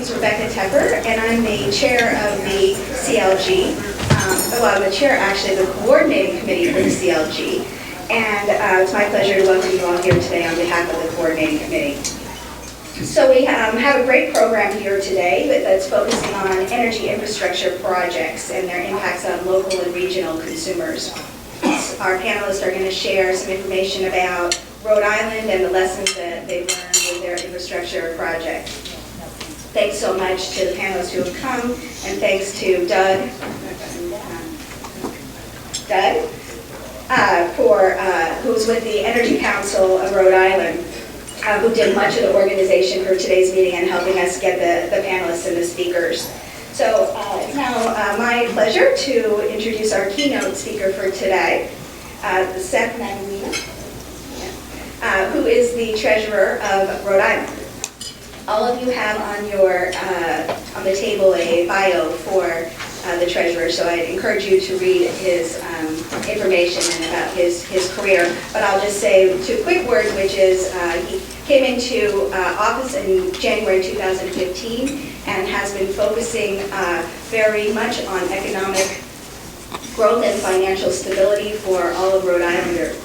is Rebecca Tepper, and I'm the chair of the CLG. I'm the chair, actually, of the coordinating committee for the CLG. And it's my pleasure to welcome you all here today on behalf of the coordinating committee. So we have a great program here today that's focusing on energy infrastructure projects and their impacts on local and regional consumers. Our panelists are going to share some information about Rhode Island and the lessons that they've learned with their infrastructure project. Thanks so much to the panelists who have come, and thanks to Doug, who's with the Energy Council of Rhode Island, who did much of the organization for today's meeting and helping us get the panelists and the speakers. So it's now my pleasure to introduce our keynote speaker for today, Seth Magaziner, who is the treasurer of Rhode Island. All of you have on the table a bio for the treasurer, so I encourage you to read his information and about his career. But I'll just say two quick words, which is he came into office in January 2015 and has been focusing very much on economic growth and financial stability for all of Rhode Islanders.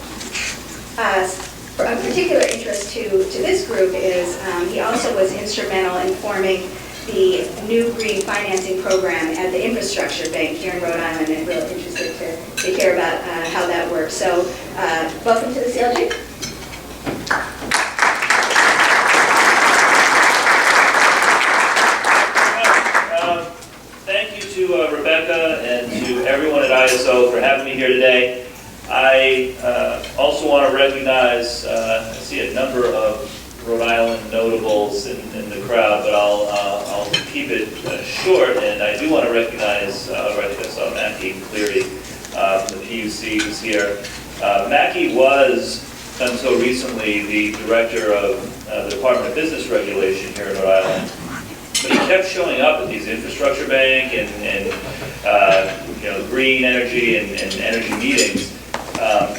Of particular interest to this group is he also was instrumental in forming the new green financing program at the Infrastructure Bank here in Rhode Island, and really interested to hear about how that works. So welcome to the CLG. Thank you to Rebecca and to everyone at ISO for having me here today. I also want to recognize, I see a number of Rhode Island notables in the crowd, but I'll keep it short. And I do want to recognize, right, I saw Mackie Cleary from the PUC who's here. Mackie was, until recently, the director of the Department of Business Regulation here in Rhode Island. But he kept showing up at these infrastructure bank and green energy and energy meetings.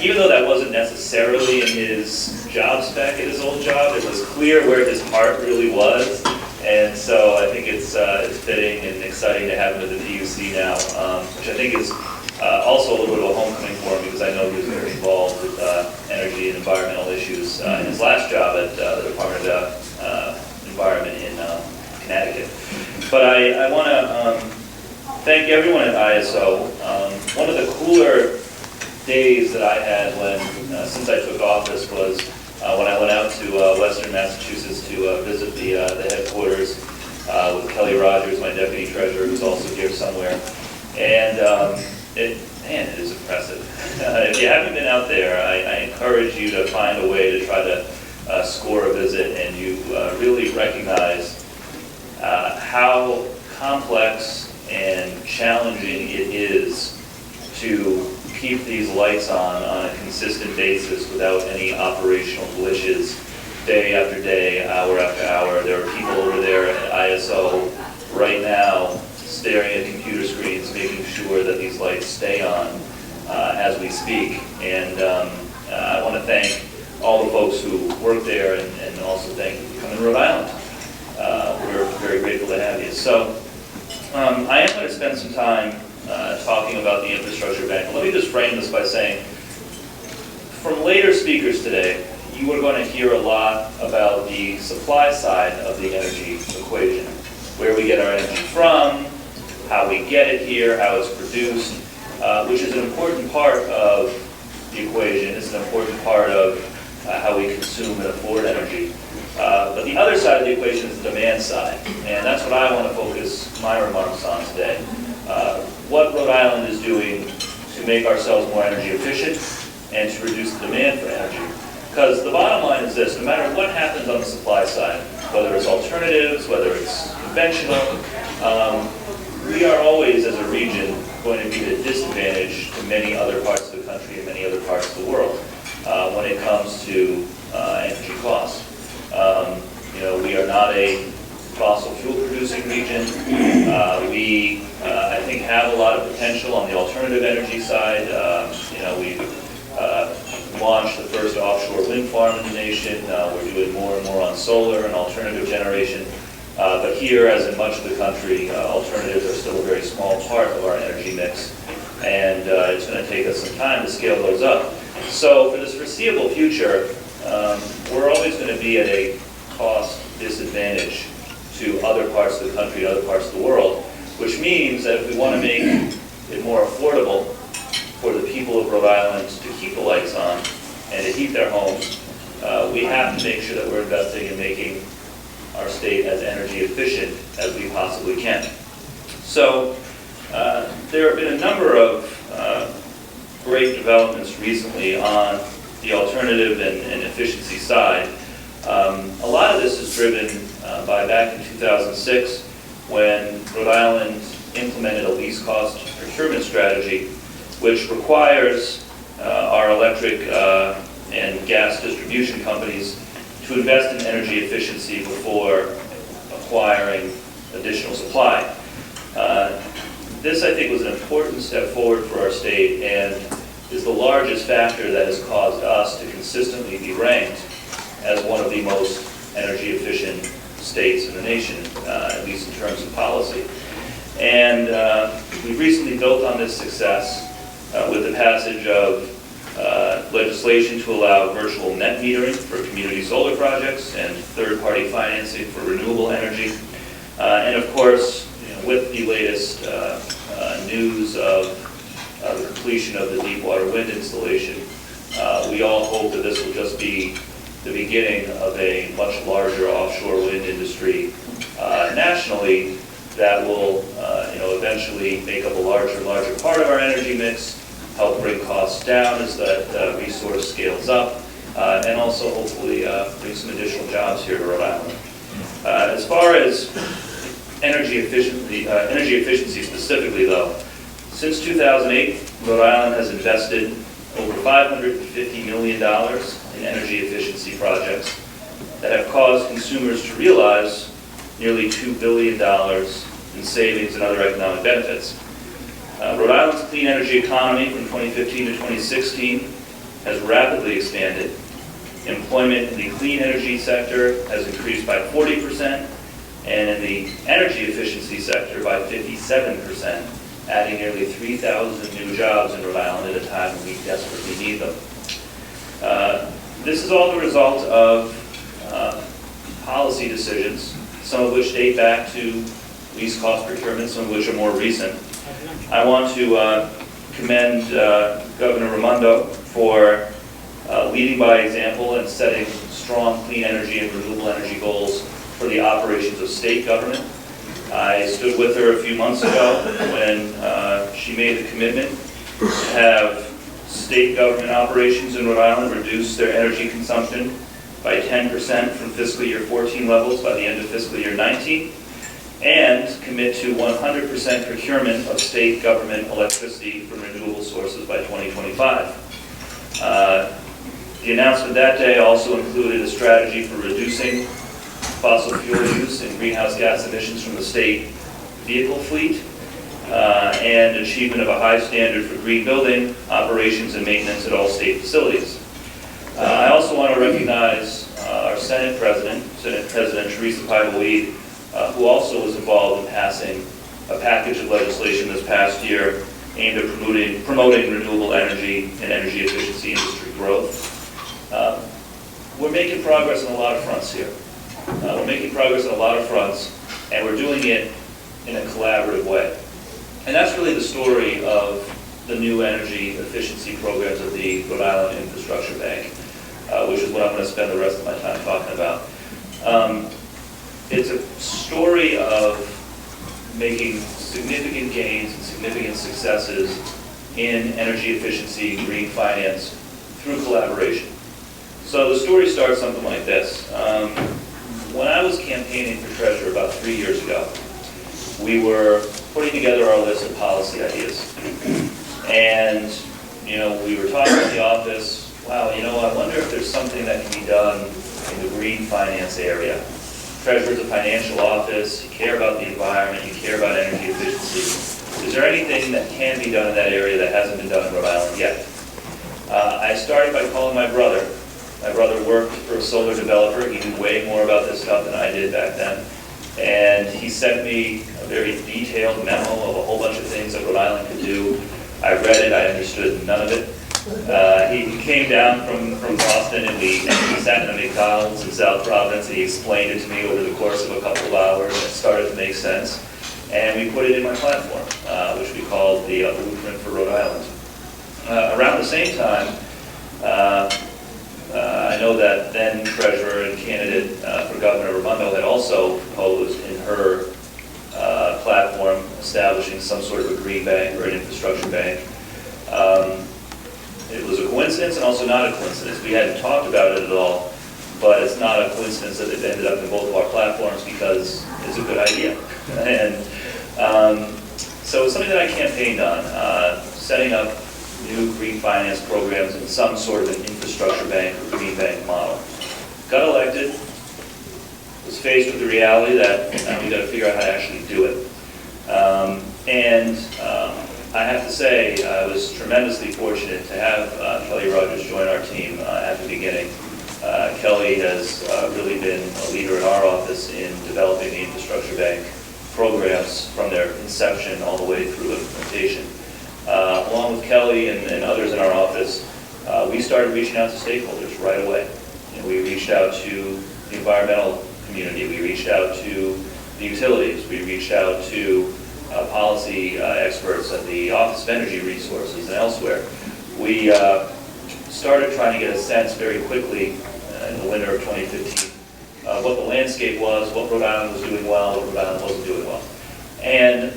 Even though that wasn't necessarily in his job spec at his old job, it was clear where his heart really was. And so I think it's fitting and exciting to have him at the PUC now, which I think is also a little bit of a homecoming for him, because I know he was very involved with energy and environmental issues in his last job at the Department of Environment in Connecticut. But I want to thank everyone at ISO. One of the cooler days that I had since I took office was when I went out to Western Massachusetts to visit the headquarters with Kelly Rogers, my deputy treasurer, who's also here somewhere. And it is impressive. If you haven't been out there, I encourage you to find a way to try to score a visit, and you really recognize how complex and challenging it is to keep these lights on a consistent basis without any operational glitches day after day, hour after hour. There are people over there at ISO right now staring at computer screens, making sure that these lights stay on as we speak. And I want to thank all the folks who work there, and also thank you for coming to Rhode Island. We're very grateful to have you. So I am going to spend some time talking about the infrastructure bank. Let me just frame this by saying, from later speakers today, you are going to hear a lot about the supply side of the energy equation, where we get our energy from, how we get it here, how it's produced, which is an important part of the equation. It's an important part of how we consume and afford energy. But the other side of the equation is the demand side, and that's what I want to focus my remarks on today. What Rhode Island is doing to make ourselves more energy efficient and to reduce the demand for energy. Because the bottom line is this: no matter what happens on the supply side, whether it's alternatives, whether it's conventional, we are always, as a region, going to be at a disadvantage to many other parts of the country and many other parts of the world when it comes to energy costs. We are not a fossil fuel producing region. We, I think, have a lot of potential on the alternative energy side. We launched the first offshore wind farm in the nation. We're doing more and more on solar and alternative generation. But here, as in much of the country, alternatives are still a very small part of our energy mix, and it's going to take us some time to scale those up. So for this foreseeable future, we're always going to be at a cost disadvantage to other parts of the country, other parts of the world, which means that if we want to make it more affordable for the people of Rhode Island to keep the lights on and to heat their homes, we have to make sure that we're investing in making our state as energy efficient as we possibly can. So there have been a number of great developments recently on the alternative and efficiency side. A lot of this is driven by back in 2006 when Rhode Island implemented a least cost procurement strategy, which requires our electric and gas distribution companies to invest in energy efficiency before acquiring additional supply. This, I think, was an important step forward for our state and is the largest factor that has caused us to consistently be ranked as one of the most energy efficient states in the nation, at least in terms of policy. And we've recently built on this success with the passage of legislation to allow virtual net metering for community solar projects and third-party financing for renewable energy. And of course, with the latest news of the completion of the Deepwater Wind installation, we all hope that this will just be the beginning of a much larger offshore wind industry nationally that will eventually make up a larger and larger part of our energy mix, help bring costs down as that resource scales up, and also hopefully bring some additional jobs here to Rhode Island. As far as energy efficiency specifically, though, since 2008, Rhode Island has invested over $550 million in energy efficiency projects that have caused consumers to realize nearly $2 billion in savings and other economic benefits. Rhode Island's clean energy economy from 2015 to 2016 has rapidly expanded. Employment in the clean energy sector has increased by 40%, and in the energy efficiency sector by 57%, adding nearly 3,000 new jobs in Rhode Island at a time when we desperately need them. This is all the result of policy decisions, some of which date back to least cost procurement, some of which are more recent. I want to commend Governor Raimondo for leading by example and setting strong clean energy and renewable energy goals for the operations of state government. I stood with her a few months ago when she made the commitment to have state government operations in Rhode Island reduce their energy consumption by 10% from fiscal year 14 levels by the end of fiscal year 19, and commit to 100% procurement of state government electricity from renewable sources by 2025. The announcement that day also included a strategy for reducing fossil fuel use and greenhouse gas emissions from the state vehicle fleet, and achievement of a high standard for green building, operations, and maintenance at all state facilities. I also want to recognize our Senate President Teresa Paiva-Weed, who also was involved in passing a package of legislation this past year aimed at promoting renewable energy and energy efficiency industry growth. We're making progress on a lot of fronts here. We're making progress on a lot of fronts, and we're doing it in a collaborative way. And that's really the story of the new energy efficiency programs of the Rhode Island Infrastructure Bank, which is what I'm going to spend the rest of my time talking about. It's a story of making significant gains and significant successes in energy efficiency, green finance, through collaboration. So the story starts something like this. When I was campaigning for treasurer about 3 years ago, we were putting together our list of policy ideas. And, we were talking in the office, wow, I wonder if there's something that can be done in the green finance area. Treasurer's a financial office, you care about the environment, you care about energy efficiency. Is there anything that can be done in that area that hasn't been done in Rhode Island yet? I started by calling my brother. My brother worked for a solar developer. He knew way more about this stuff than I did back then. And he sent me a very detailed memo of a whole bunch of things that Rhode Island could do. I read it, I understood none of it. He came down from Boston, and we sat in a McDonald's in South Providence, and he explained it to me over the course of a couple of hours, and it started to make sense. And we put it in my platform, which we called the Blueprint for Rhode Island. Around the same time, I know that then Treasurer and candidate for Governor Raimondo had also proposed in her platform establishing some sort of a green bank or an infrastructure bank. It was a coincidence and also not a coincidence. We hadn't talked about it at all, but it's not a coincidence that it ended up in both of our platforms because it's a good idea. And so it's something that I campaigned on, setting up new green finance programs in some sort of an infrastructure bank or green bank model. Got elected, was faced with the reality that we got to figure out how to actually do it. I have to say, I was tremendously fortunate to have Kelly Rogers join our team at the beginning. Kelly has really been a leader in our office in developing the infrastructure bank programs from their inception all the way through implementation. Along with Kelly and others in our office, we started reaching out to stakeholders right away. We reached out to the environmental community, we reached out to the utilities, we reached out to policy experts at the Office of Energy Resources and elsewhere. We started trying to get a sense very quickly in the winter of 2015 what the landscape was, what Rhode Island was doing well, what Rhode Island wasn't doing well. And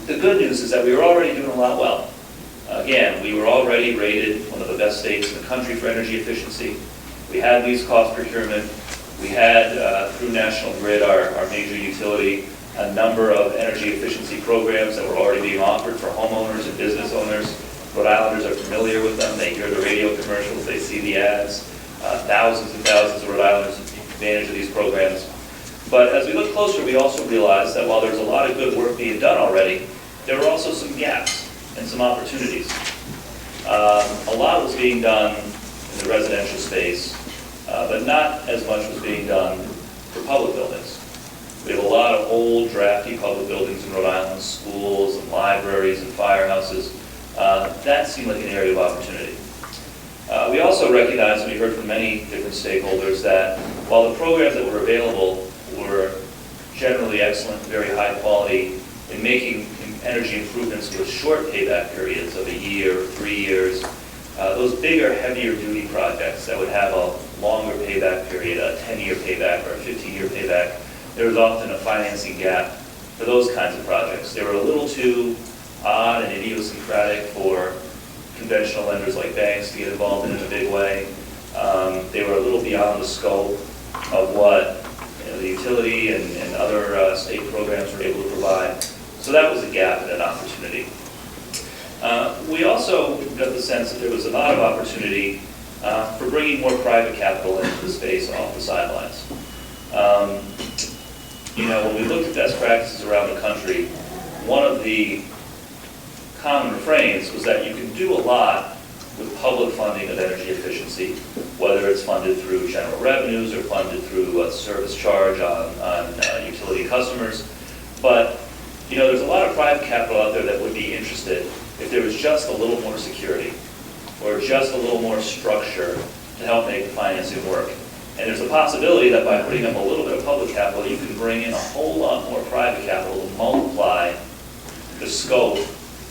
the good news is that we were already doing a lot well. Again, we were already rated one of the best states in the country for energy efficiency. We had least cost procurement. We had, through National Grid, our major utility, a number of energy efficiency programs that were already being offered for homeowners and business owners. Rhode Islanders are familiar with them. They hear the radio commercials, they see the ads. Thousands and thousands of Rhode Islanders take advantage of these programs. But as we look closer, we also realized that while there's a lot of good work being done already, there were also some gaps and some opportunities. A lot was being done in the residential space, but not as much was being done for public buildings. We have a lot of old, drafty public buildings in Rhode Island, schools and libraries and firehouses. That seemed like an area of opportunity. We also recognized, and we heard from many different stakeholders, that while the programs that were available were generally excellent, very high quality in making energy improvements with short payback periods of a year, 3 years, those bigger, heavier duty projects that would have a longer payback period, a 10-year payback or a 15-year payback, there was often a financing gap for those kinds of projects. They were a little too odd and idiosyncratic for conventional lenders like banks to get involved in a big way. They were a little beyond the scope of what the utility and other state programs were able to provide. So that was a gap and an opportunity. We also got the sense that there was a lot of opportunity for bringing more private capital into the space off the sidelines. When we looked at best practices around the country, one of the common refrains was that you can do a lot with public funding of energy efficiency, whether it's funded through general revenues or funded through a service charge on utility customers. But there's a lot of private capital out there that would be interested if there was just a little more security or just a little more structure to help make the financing work. And there's a possibility that by putting up a little bit of public capital, you can bring in a whole lot more private capital to multiply the scope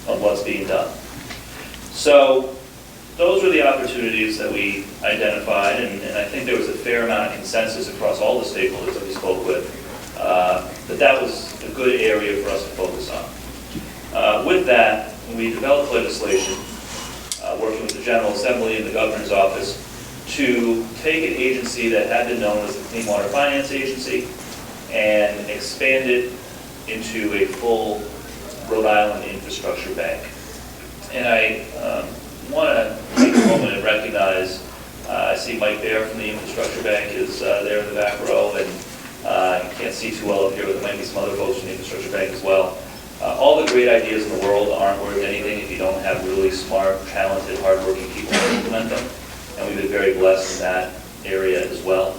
of what's being done. So those were the opportunities that we identified, and I think there was a fair amount of consensus across all the stakeholders that we spoke with that was a good area for us to focus on. With that, we developed legislation, working with the General Assembly and the Governor's Office, to take an agency that had been known as the Clean Water Finance Agency and expand it into a full Rhode Island Infrastructure Bank. And I want to take a moment and recognize, I see Mike Baer from the Infrastructure Bank is there in the back row, and you can't see too well up here, but there might be some other folks from the Infrastructure Bank as well. All the great ideas in the world aren't worth anything if you don't have really smart, talented, hardworking people to implement them. And we've been very blessed in that area as well.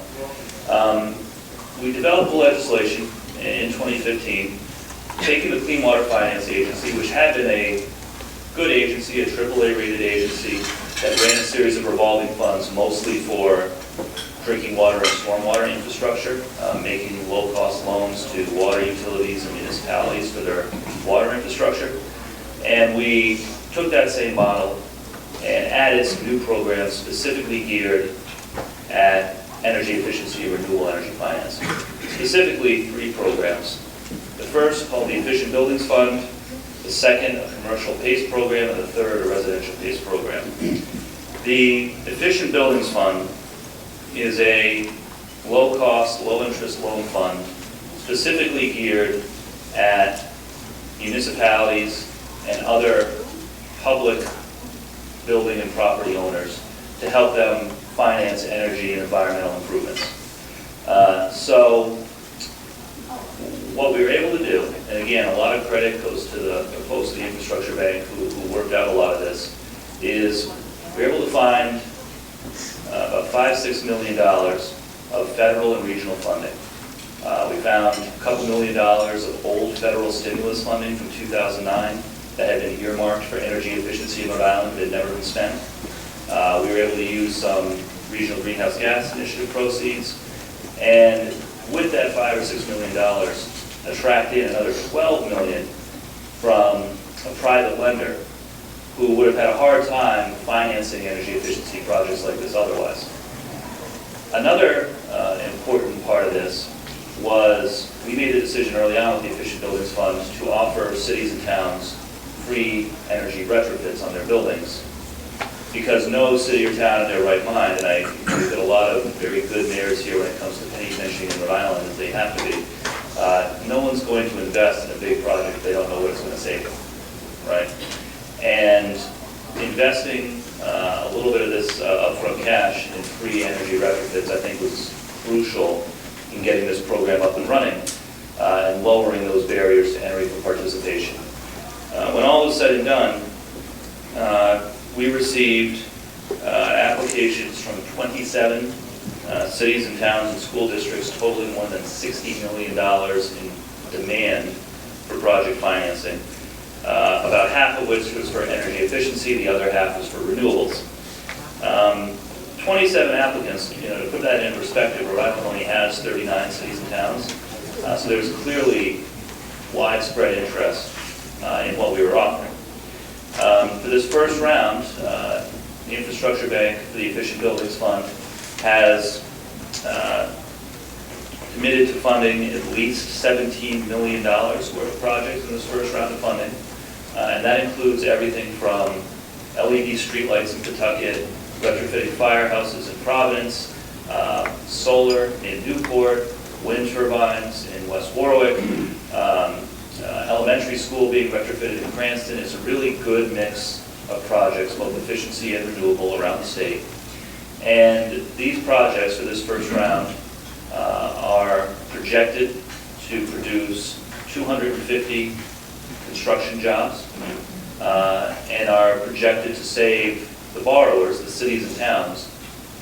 We developed the legislation, in 2015, taking the Clean Water Finance Agency, which had been a good agency, a AAA rated agency that ran a series of revolving funds, mostly for drinking water and stormwater infrastructure, making low-cost loans to water utilities and municipalities for their water infrastructure. And we took that same model and added some new programs specifically geared at energy efficiency and renewable energy financing. Specifically, 3 programs. The first, called the Efficient Buildings Fund, the second, a commercial PACE program, and the third, a residential PACE program. The Efficient Buildings Fund is a low-cost, low-interest loan fund specifically geared at municipalities and other public building and property owners to help them finance energy and environmental improvements. So what we were able to do, and again, a lot of credit goes to the folks at the Infrastructure Bank who worked out a lot of this, is we were able to find about $5-6 million of federal and regional funding. We found a couple $1 million of old federal stimulus funding from 2009 that had been earmarked for energy efficiency in Rhode Island but had never been spent. We were able to use some regional greenhouse gas initiative proceeds, and with that $5 or $6 million, attract in another $12 million from a private lender who would have had a hard time financing energy efficiency projects like this otherwise. Another important part of this was we made the decision early on with the Efficient Buildings Fund to offer cities and towns free energy retrofits on their buildings, because no city or town in their right mind, and I think that a lot of very good mayors here when it comes to penny pinching in Rhode Island, as they have to be, no one's going to invest in a big project if they don't know what it's going to save them, right? And investing a little bit of this upfront cash in free energy retrofits, I think, was crucial in getting this program up and running and lowering those barriers to entry for participation. When all was said and done, we received applications from 27 cities and towns and school districts totaling more than $60 million in demand for project financing. About half of which was for energy efficiency, the other half was for renewables. 27 applicants, to put that in perspective, Rhode Island only has 39 cities and towns, so there's clearly widespread interest in what we were offering. For this first round, the Infrastructure Bank, the Efficient Buildings Fund, has committed to funding at least $17 million worth of projects in this first round of funding. And that includes everything from LED streetlights in Pawtucket, retrofitting firehouses in Providence, solar in Newport, wind turbines in West Warwick, elementary school being retrofitted in Cranston. It's a really good mix of projects, both efficiency and renewable, around the state. And these projects for this first round are projected to produce 250 construction jobs and are projected to save the borrowers, the cities and towns,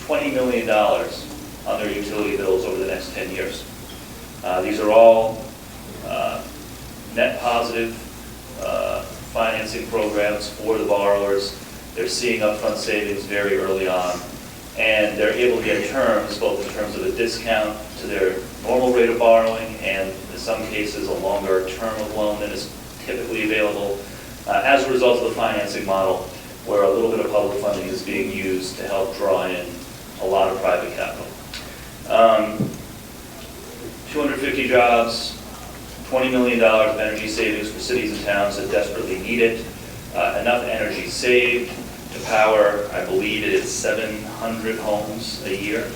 $20 million on their utility bills over the next 10 years. These are all net positive financing programs for the borrowers. They're seeing upfront savings very early on, and they're able to get terms, both in terms of a discount to their normal rate of borrowing and in some cases a longer term of loan than is typically available as a result of the financing model, where a little bit of public funding is being used to help draw in a lot of private capital. 250 jobs, $20 million of energy savings for cities and towns that desperately need it, enough energy saved to power, I believe it is 700 homes a year.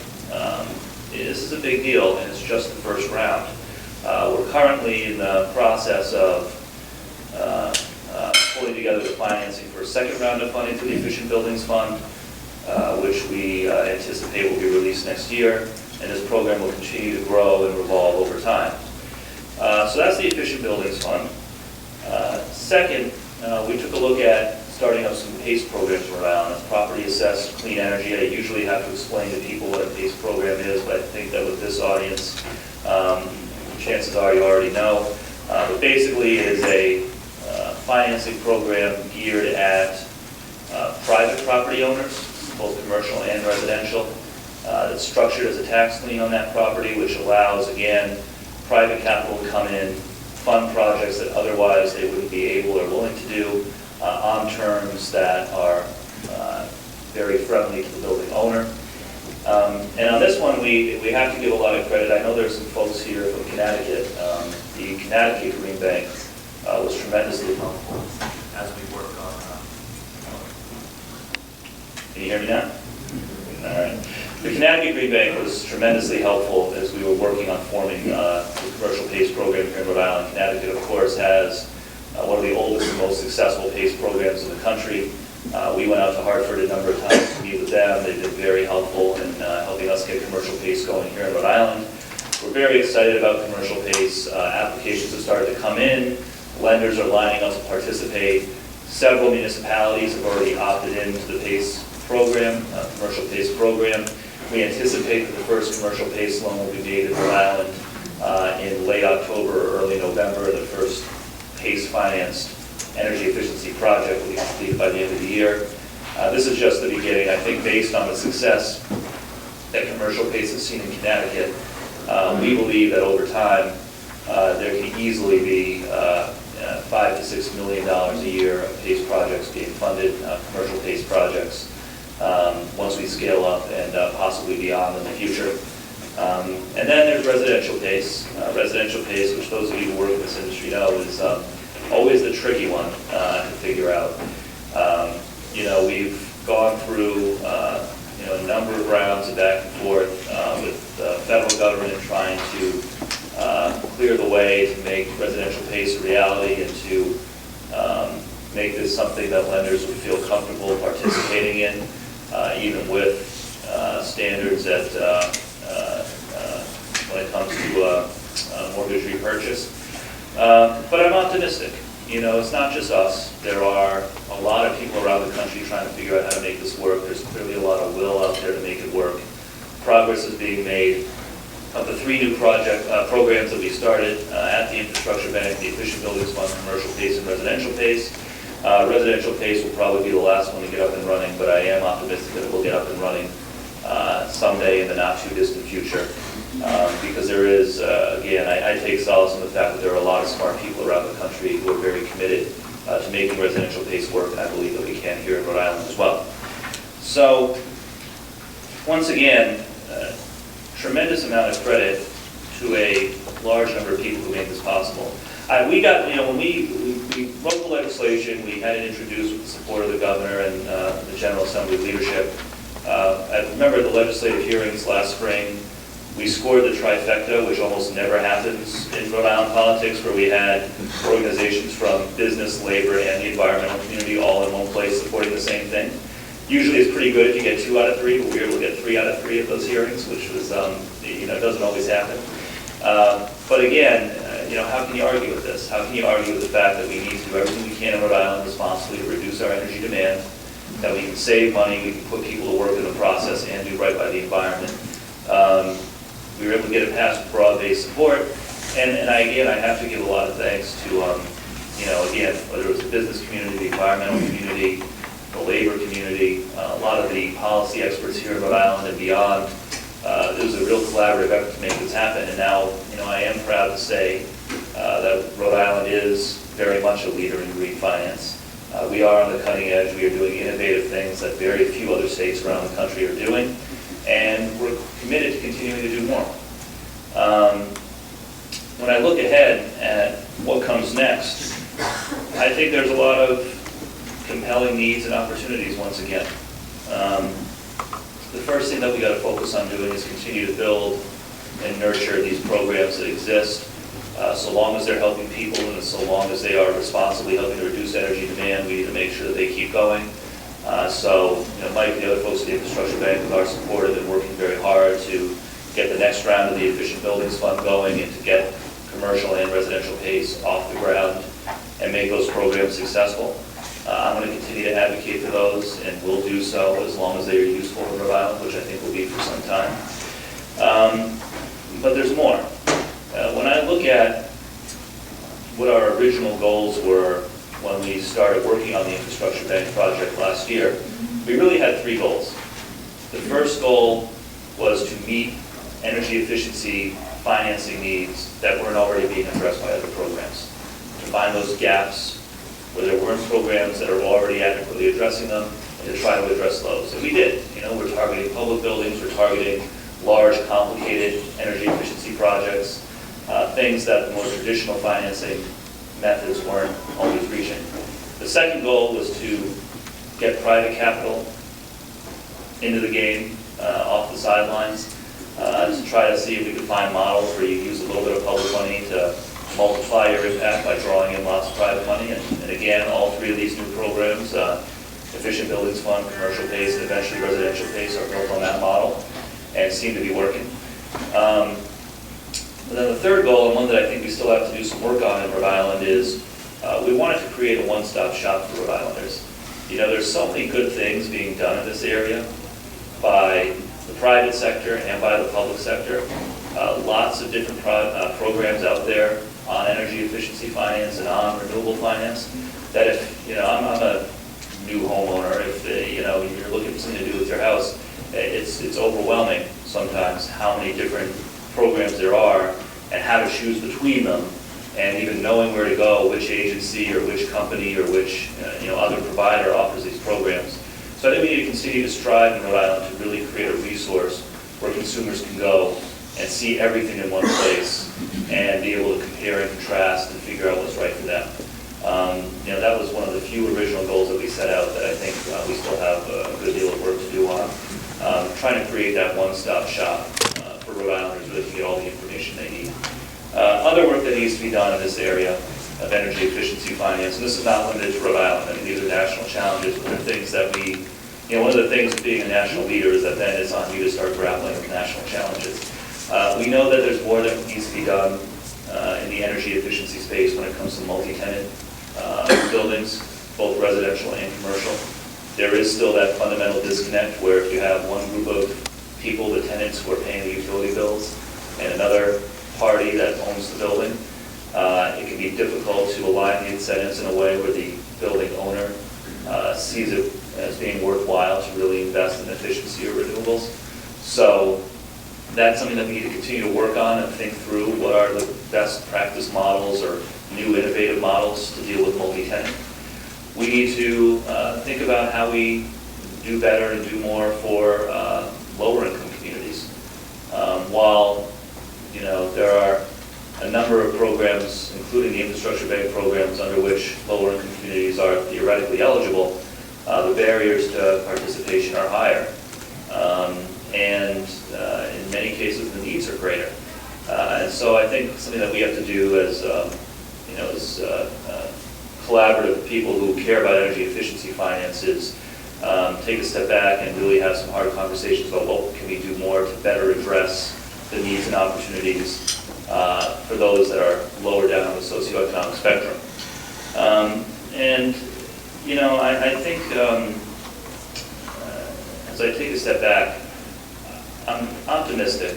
This is a big deal, and it's just the first round. We're currently in the process of pulling together the financing for a second round of funding through the Efficient Buildings Fund, which we anticipate will be released next year, and this program will continue to grow and revolve over time. So that's the Efficient Buildings Fund. Second, we took a look at starting up some PACE programs around. That's property assessed clean energy. I usually have to explain to people what a PACE program is, but I think that with this audience, chances are you already know. But basically it is a financing program geared at private property owners, both commercial and residential. It's structured as a tax lien on that property, which allows, again, private capital to come in, fund projects that otherwise they wouldn't be able or willing to do on terms that are very friendly to the building owner. And on this one, we have to give a lot of credit. I know there's some folks here from Connecticut. The Connecticut Green Bank was tremendously helpful as we work on. Can you hear me now? All right. The Connecticut Green Bank was tremendously helpful as we were working on forming the commercial PACE program here in Rhode Island. Connecticut, of course, has one of the oldest and most successful PACE programs in the country. We went out to Hartford a number of times to meet with them. They've been very helpful in helping us get commercial PACE going here in Rhode Island. We're very excited about commercial PACE. Applications have started to come in. Lenders are lining up to participate. Several municipalities have already opted into the PACE program, commercial PACE program. We anticipate that the first commercial PACE loan will be made in Rhode Island in late October or early November. The first PACE-financed energy efficiency project will be completed by the end of the year. This is just the beginning. I think based on the success that commercial PACE has seen in Connecticut, we believe that over time there can easily be $5 to $6 million a year of PACE projects being funded, commercial PACE projects, once we scale up and possibly beyond in the future. And then there's residential PACE. Residential PACE, which those of you who work in this industry know, is always the tricky one to figure out. We've gone through a number of rounds of back and forth with the federal government trying to clear the way to make residential PACE a reality and to make this something that lenders would feel comfortable participating in, even with standards that when it comes to mortgage repurchase. But I'm optimistic. It's not just us. There are a lot of people around the country trying to figure out how to make this work. There's clearly a lot of will out there to make it work. Progress is being made. Of the 3 new programs that we started at the Infrastructure Bank, the Efficient Buildings Fund, Commercial PACE, and Residential PACE. Residential PACE will probably be the last one to get up and running, but I am optimistic that it will get up and running someday in the not too distant future. Because there is, again, I take solace in the fact that there are a lot of smart people around the country who are very committed to making residential PACE work, and I believe that we can here in Rhode Island as well. So, once again, tremendous amount of credit to a large number of people who made this possible. We got, when we wrote the legislation, we had it introduced with the support of the governor and the General Assembly leadership. I remember the legislative hearings last spring. We scored the trifecta, which almost never happens in Rhode Island politics, where we had organizations from business, labor, and the environmental community all in one place supporting the same thing. Usually it's pretty good if you get 2 out of 3, but we were able to get 3 out of 3 of those hearings, which was, doesn't always happen. But again, how can you argue with this? How can you argue with the fact that we need to do everything we can in Rhode Island responsibly to reduce our energy demand, that we can save money, we can put people to work in the process, and do right by the environment? We were able to get it passed with broad-based support, and I have to give a lot of thanks to, again, whether it was the business community, the environmental community, the labor community, a lot of the policy experts here in Rhode Island and beyond. It was a real collaborative effort to make this happen, and now, I am proud to say that Rhode Island is very much a leader in green finance. We are on the cutting edge. We are doing innovative things that very few other states around the country are doing, and we're committed to continuing to do more. When I look ahead at what comes next, I think there's a lot of compelling needs and opportunities once again. The first thing that we got to focus on doing is continue to build and nurture these programs that exist. So long as they're helping people and so long as they are responsibly helping to reduce energy demand, we need to make sure that they keep going. Mike and the other folks at the Infrastructure Bank, with our support, have been working very hard to get the next round of the Efficient Buildings Fund going and to get commercial and residential PACE off the ground and make those programs successful. I'm going to continue to advocate for those, and will do so as long as they are useful in Rhode Island, which I think will be for some time. But there's more. When I look look at what our original goals were when we started working on the Infrastructure Bank project last year, we really had 3 goals. The first goal was to meet energy efficiency financing needs that weren't already being addressed by other programs. To find those gaps where there weren't programs that are already adequately addressing them, and to try to address those. And we did. You know, we're targeting public buildings, we're targeting large, complicated energy efficiency projects, things that the more traditional financing methods weren't always reaching. The second goal was to get private capital into the game, off the sidelines, to try to see if we could find models where you use a little bit of public money to multiply your impact by drawing in lots of private money. And again, all 3 of these new programs, Efficient Buildings Fund, Commercial PACE, and eventually Residential PACE, are built on that model and seem to be working. And then the third goal, and one that I think we still have to do some work on in Rhode Island, is we wanted to create a one-stop shop for Rhode Islanders. You know, there's so many good things being done in this area by the private sector and by the public sector. Lots of different programs out there on energy efficiency finance and on renewable finance, that if, you know, I'm a new homeowner, if, you know, you're looking for something to do with your house, it's overwhelming sometimes how many different programs there are and how to choose between them, and even knowing where to go, which agency or which company or which you know, other provider offers these programs. So I think we need to continue to strive in Rhode Island to really create a resource where consumers can go and see everything in one place and be able to compare and contrast and figure out what's right for them. You know, that was one of the few original goals that we set out that I think we still have a good deal of work to do on. Trying to create that one-stop shop for Rhode Islanders where they can get all the information they need. Other work that needs to be done in this area of energy efficiency finance, and this is not limited to Rhode Island. I mean, these are national challenges, but they're things that we, you know, one of the things of being a national leader is that then it's on you to start grappling with national challenges. We know that there's more that needs to be done in the energy efficiency space when it comes to multi-tenant buildings, both residential and commercial. There is still that fundamental disconnect where if you have one group of people, the tenants who are paying the utility bills, and another party that owns the building, it can be difficult to align the incentives in a way where the building owner sees it as being worthwhile to really invest in efficiency or renewables. So that's something that we need to continue to work on and think through. What are the best practice models or new innovative models to deal with multi-tenant? We need to think about how we do better and do more for lower income communities. While, you know, there are a number of programs, including the Infrastructure Bank programs, under which lower income communities are theoretically eligible, the barriers to participation are higher. And in many cases, the needs are greater. And so I think something that we have to do as, you know, as collaborative people who care about energy efficiency finance is take a step back and really have some hard conversations about what can we do more to better address the needs and opportunities for those that are lower down on the socioeconomic spectrum. And, you know, I think as I take a step back, I'm optimistic.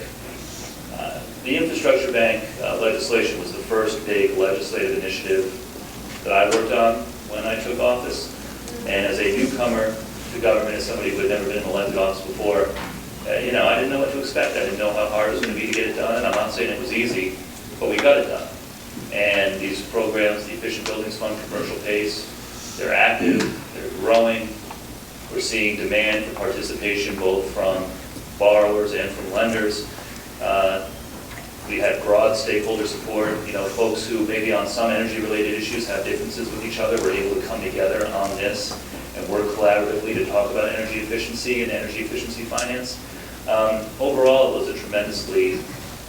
The Infrastructure Bank legislation was the first big legislative initiative that I worked on when I took office. And as a newcomer to government, as somebody who had never been in an elected office before, you know, I didn't know what to expect. I didn't know how hard it was going to be to get it done. And I'm not saying it was easy, but we got it done. And these programs, the Efficient Buildings Fund, Commercial PACE, they're active, they're growing. We're seeing demand for participation both from borrowers and from lenders. We had broad stakeholder support. You know, folks who maybe on some energy-related issues have differences with each other were able to come together on this and work collaboratively to talk about energy efficiency and energy efficiency finance. Overall, it was a tremendously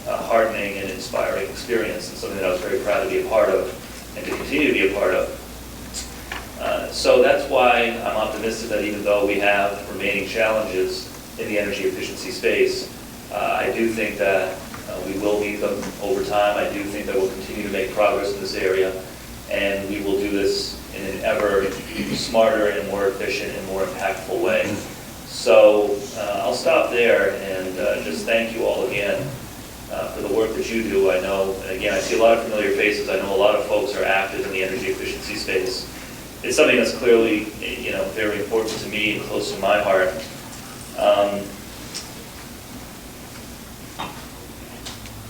heartening and inspiring experience, and something that I was very proud to be a part of and to continue to be a part of. So that's why I'm optimistic that even though we have remaining challenges in the energy efficiency space, I do think that we will meet them over time. I do think that we'll continue to make progress in this area, and we will do this in an ever smarter and more efficient and more impactful way. So I'll stop there and just thank you all again for the work that you do. I know, and again, I see a lot of familiar faces. I know a lot of folks are active in the energy efficiency space. It's something that's clearly, very important to me and close to my heart.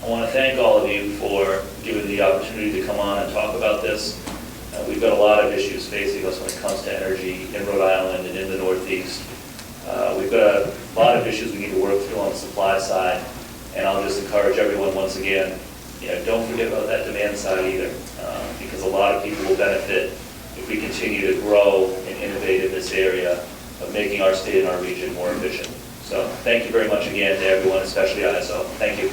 I want to thank all of you for giving me the opportunity to come on and talk about this. We've got a lot of issues facing us when it comes to energy in Rhode Island and in the Northeast. We've got a lot of issues we need to work through on the supply side, and I'll just encourage everyone once again, don't forget about that demand side either, because a lot of people will benefit if we continue to grow and innovate in this area of making our state and our region more efficient. So thank you very much again to everyone, especially ISO. Thank you.